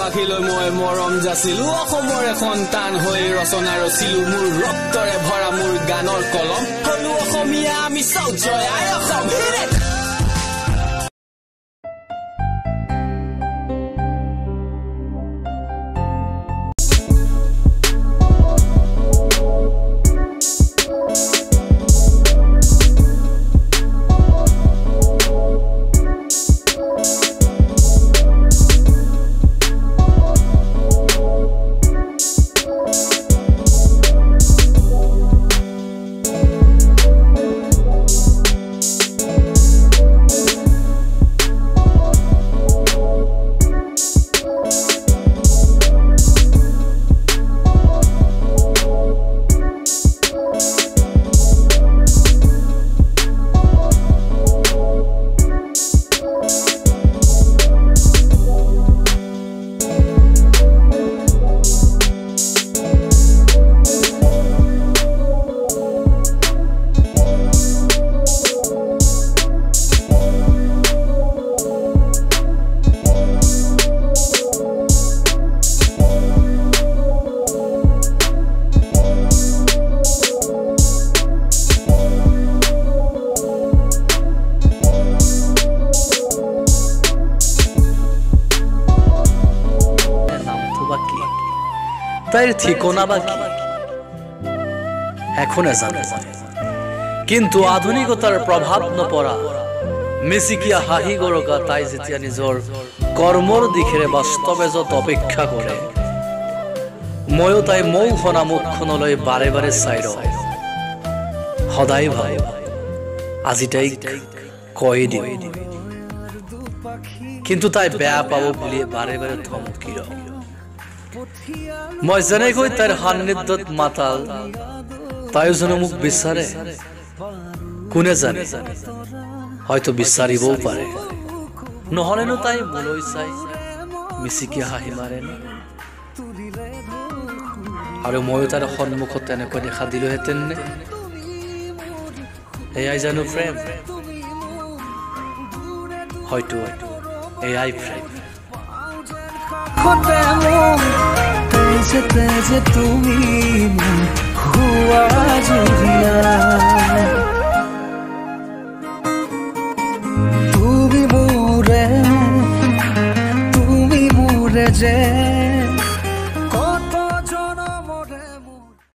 আখিলৈ মই মৰম যাচিলো অসমৰে সন্তান হৈ ৰচনা ৰচিলো মোৰ ৰক্তৰে ভৰা মোৰ গানৰ কলম হলো অসমীয়া আমি চাও জয় আই অসম তাইৰ ঠিকনা বা কি এখন জানো কিন্তু আধুনিকতাৰ প্ৰভাৱ নপৰা মেচিকিয়া হাঁহি গৰকা তাই যেতিয়া নিজৰ কৰ্মৰ দিশেৰে বাস্তৱে যত অপেক্ষা কৰে ময়ো তাই মৌখনা মুখখনলৈ বাৰে বাৰে চাই ৰ সদায় ভাই আজি তাইক কৈ দিম কিন্তু তাই বেয়া পাব বুলি বাৰে বাৰে ধমকি ৰ মই যেনেকৈ তাইৰ সান্নিধ্যত মাতাল তাইও যেন মোক বিচাৰে কোনে জানে হয়তো বিচাৰিবও পাৰে নহলেনো তাই মোলৈ চাই মিচিকি হাঁহি মাৰে আৰু ময়ো তাইৰ সন্মুখত তেনেকৈ দেখা দিলোহেঁতেন নে এয়াই জানো প্ৰেম হয়তো এয়াই প্ৰেম তেজে তুমি হুয়া জুড়িয়া